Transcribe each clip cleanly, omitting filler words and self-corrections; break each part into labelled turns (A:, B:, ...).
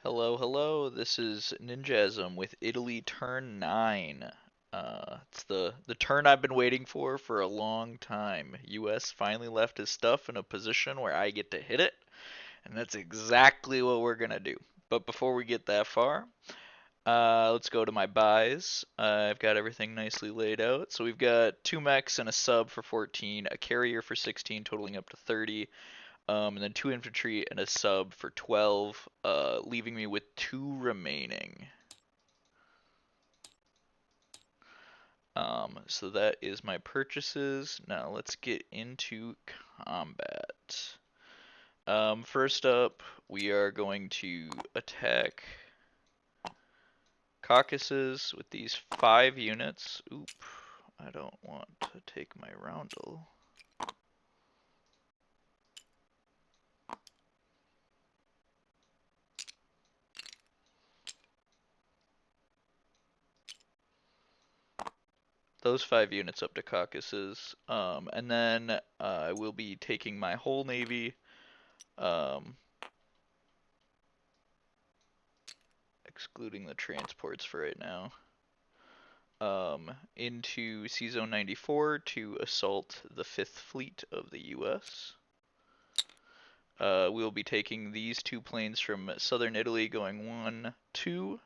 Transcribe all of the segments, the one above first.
A: Hello, hello. This is Ninjasm with Italy turn 9. It's the turn I've been waiting for a long time. US finally left his stuff in a position where I get to hit it, and that's exactly what we're gonna do. But before we get that far, let's go to my buys. I've got everything nicely laid out. So we've got two mechs and a sub for 14, a carrier for 16, totaling up to 30. And then two infantry and a sub for 12, leaving me with two remaining. So that is my purchases. Now let's get into combat. First up, we are going to attack Caucasus with these 5 units. Oop, I don't want to take my roundel. Those 5 units up to Caucasus, and then I will be taking my whole navy, excluding the transports for right now, into Sea Zone 94 to assault the 5th Fleet of the U.S. We'll be taking these 2 planes from southern Italy going 1, 2.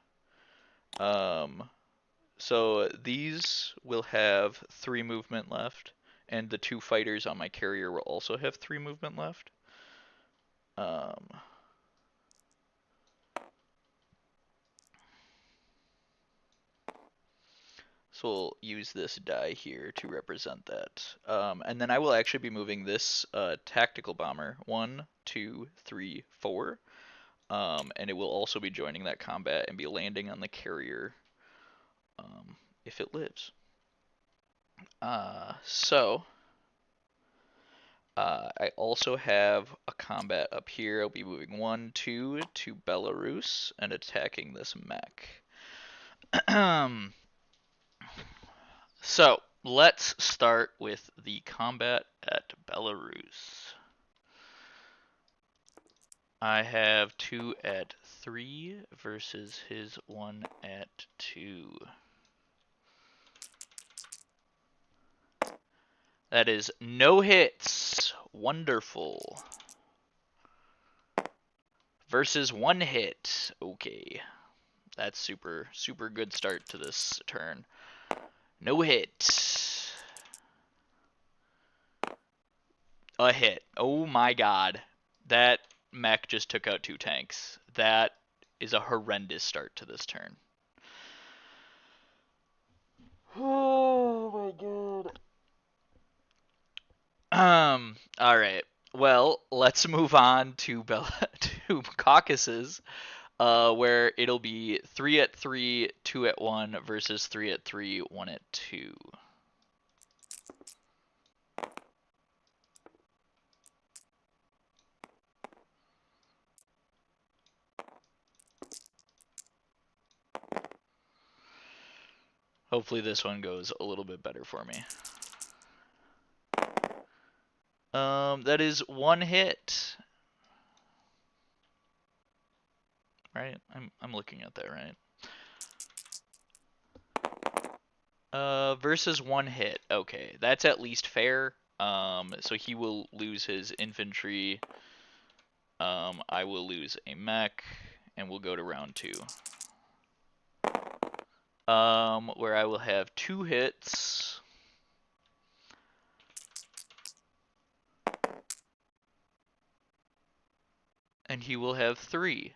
A: So these will have 3 movement left, and the 2 fighters on my carrier will also have 3 movement left. So we'll use this die here to represent that. And then I will actually be moving this tactical bomber 1, 2, 3, 4. And it will also be joining that combat and be landing on the carrier if it lives. I also have a combat up here. I'll be moving 1, 2 to Belarus and attacking this mech. So, let's start with the combat at Belarus. I have 2 at 3 versus his 1 at 2. That is no hits. Wonderful. Versus 1 hit. Okay. That's super good start to this turn. No hit. A hit. Oh my god. That mech just took out 2 tanks. That is a horrendous start to this turn. Oh my god. Alright. Well, let's move on to to Caucasus, where it'll be 3 at 3, 2 at 1 versus 3 at 3, 1 at 2. Hopefully this one goes a little bit better for me. That is 1 hit. Right? I'm looking at that right. Versus 1 hit. Okay, that's at least fair. So he will lose his infantry. I will lose a mech, and we'll go to round 2. Where I will have 2 hits. And he will have 3.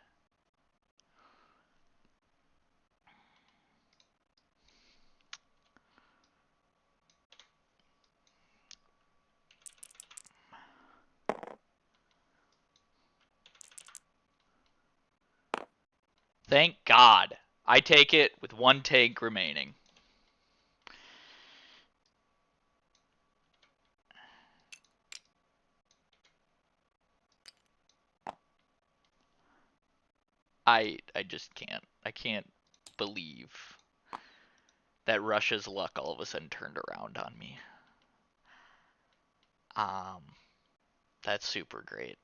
A: Thank God. I take it with 1 tank remaining. I just can't. I can't believe that Russia's luck all of a sudden turned around on me. That's super great.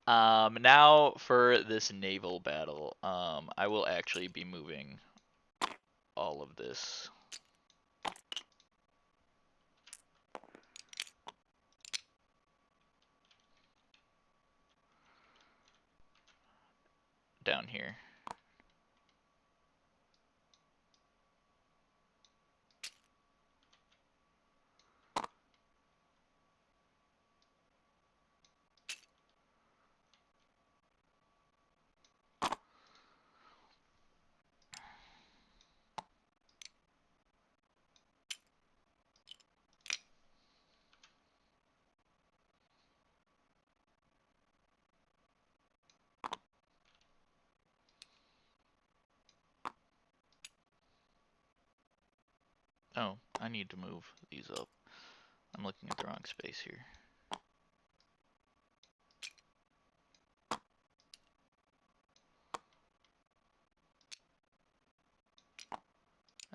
A: Now for this naval battle, I will actually be moving all of this down here. Oh, I need to move these up. I'm looking at the wrong space here.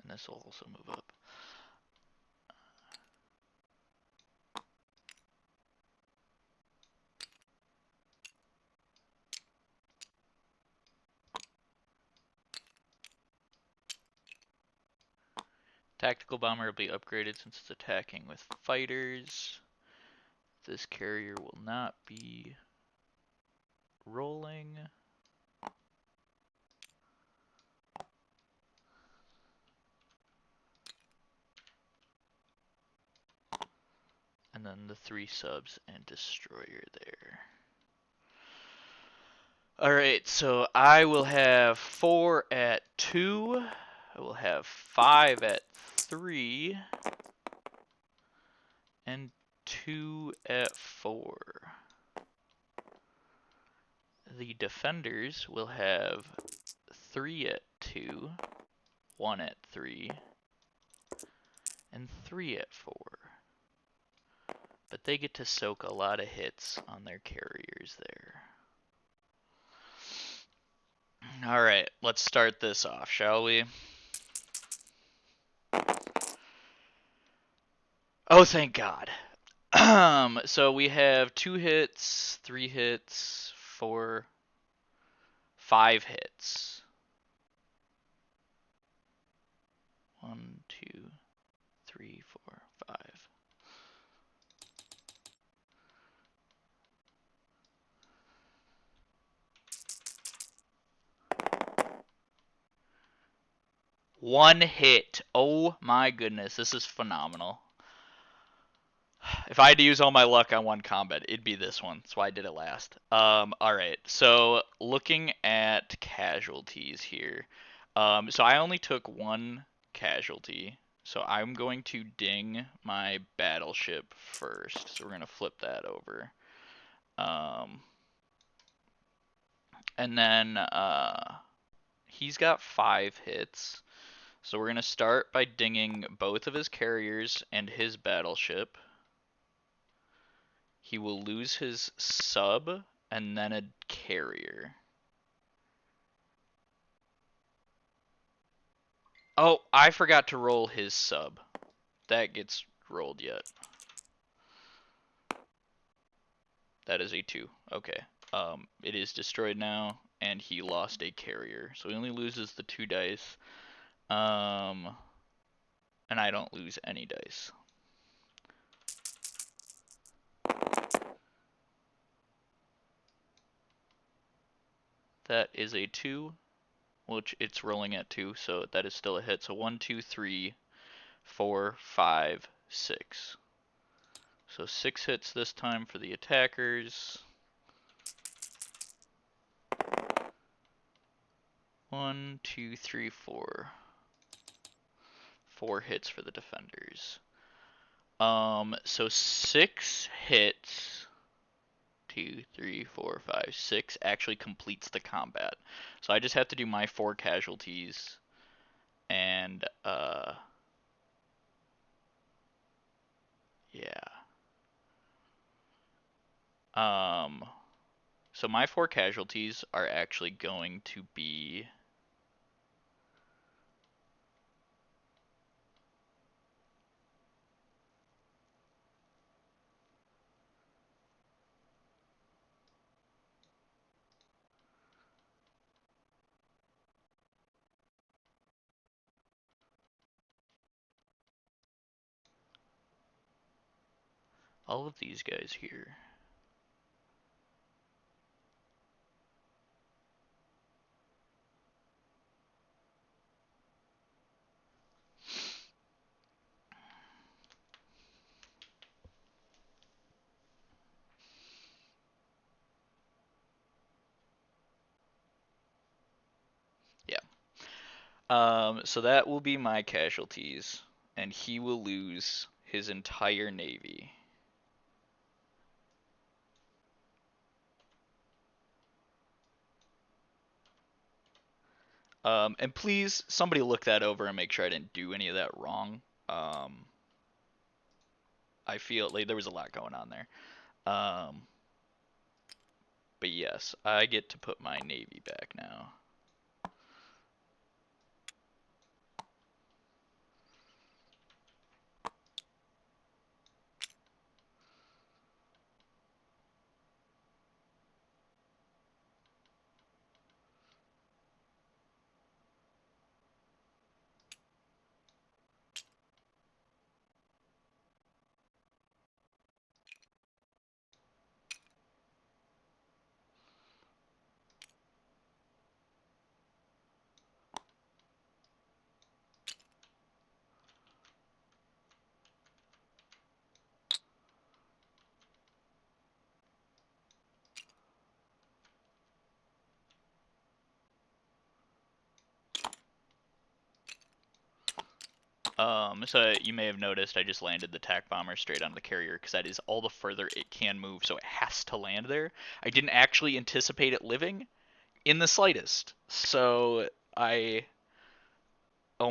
A: And this will also move up. Tactical bomber will be upgraded since it's attacking with fighters. This carrier will not be rolling. And then the 3 subs and destroyer there. Alright, so I will have 4 at 2. I will have 5 at 3. And 2 at 4. The defenders will have 3 at 2, 1 at 3, and 3 at 4. But they get to soak a lot of hits on their carriers there. Alright, let's start this off, shall we? Oh, thank God. So we have 2 hits, 3 hits, 4, 5 hits. 1, 2, 3, 4, 5. One hit. Oh my goodness, this is phenomenal. If I had to use all my luck on one combat, it'd be this one. That's why I did it last. Alright, so looking at casualties here. So I only took 1 casualty. So I'm going to ding my battleship first. So we're going to flip that over. And then he's got 5 hits. So we're going to start by dinging both of his carriers and his battleship. He will lose his sub and then a carrier. Oh, I forgot to roll his sub. That gets rolled yet. That is a 2. Okay. It is destroyed now, and he lost a carrier. So he only loses the 2 dice. And I don't lose any dice. That is a 2, which it's rolling at 2, so that is still a hit. So 1, 2, 3, 4, 5, 6. So 6 hits this time for the attackers. 1, 2, 3, 4. 4 hits for the defenders. So 6 hits. 2, 3, 4, 5, 6 actually completes the combat. So I just have to do my 4 casualties. And, yeah. So my 4 casualties are actually going to be all of these guys here. Yeah. So that will be my casualties, and he will lose his entire navy. And please, somebody look that over and make sure I didn't do any of that wrong. I feel like there was a lot going on there. But yes, I get to put my navy back now. So you may have noticed I just landed the tack bomber straight on the carrier because that is all the further it can move, so it has to land there. I didn't actually anticipate it living in the slightest. So oh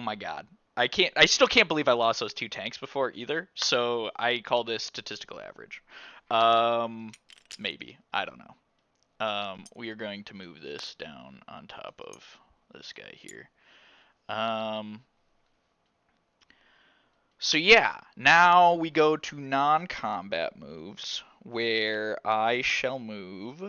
A: my god. I still can't believe I lost those two tanks before either. So I call this statistical average. Um, maybe. I don't know. We are going to move this down on top of this guy here. So yeah, now we go to non-combat moves, where I shall move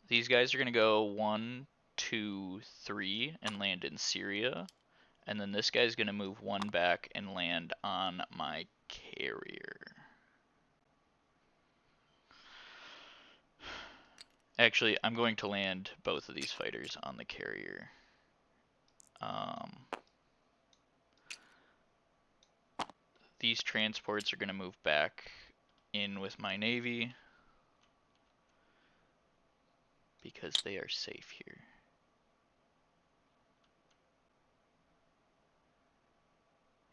A: these guys are going to go 1, 2, 3 and land in Syria. And then this guy's going to move 1 back and land on my carrier. Actually, I'm going to land both of these fighters on the carrier. These transports are going to move back in with my navy because they are safe here.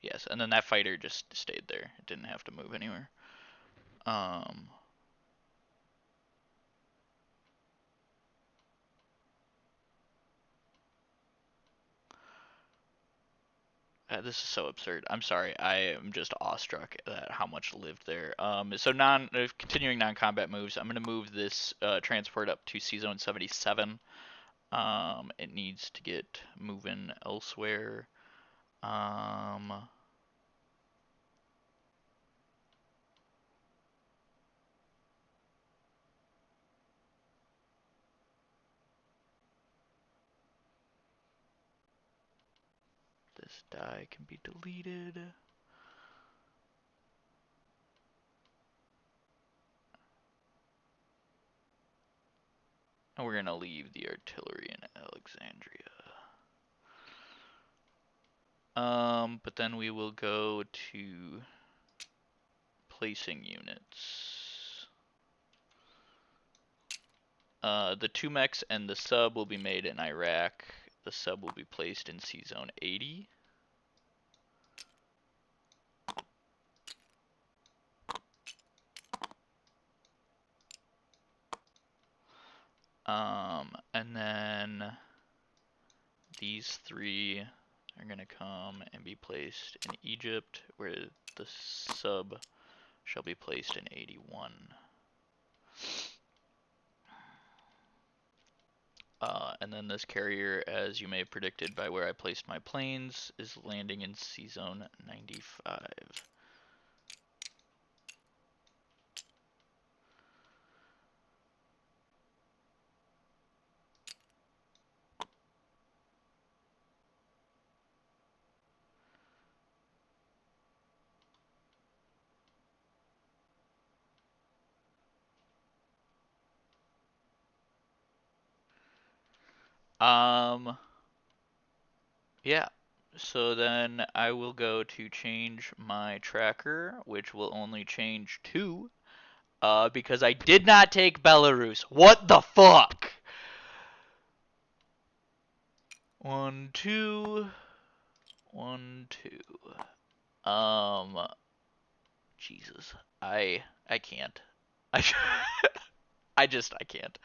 A: Yes, and then that fighter just stayed there. It didn't have to move anywhere. This is so absurd. I'm sorry. I am just awestruck at how much lived there. So continuing non-combat moves. I'm gonna move this transport up to C Zone 77. It needs to get moving elsewhere. This die can be deleted. And we're gonna leave the artillery in Alexandria. But then we will go to placing units. The 2 mechs and the sub will be made in Iraq. The sub will be placed in C Zone 80. And then these 3 are going to come and be placed in Egypt, where the sub shall be placed in 81. And then this carrier, as you may have predicted by where I placed my planes, is landing in C Zone 95. Um, yeah. So then I will go to change my tracker, which will only change 2, because I did not take Belarus. What the fuck? 1, 2, 1, 2. Jesus, I can't. I I can't.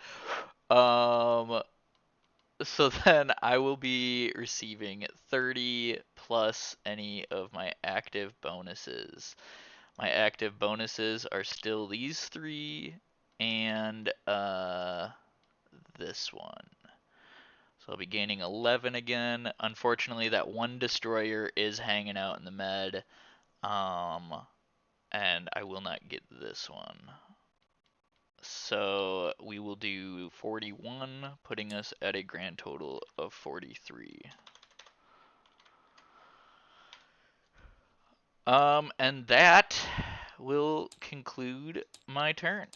A: Um, so then I will be receiving 30 plus any of my active bonuses. My active bonuses are still these 3 and this one. So I'll be gaining 11 again. Unfortunately, that one destroyer is hanging out in the med. And I will not get this one. So we will do 41, putting us at a grand total of 43. And that will conclude my turn.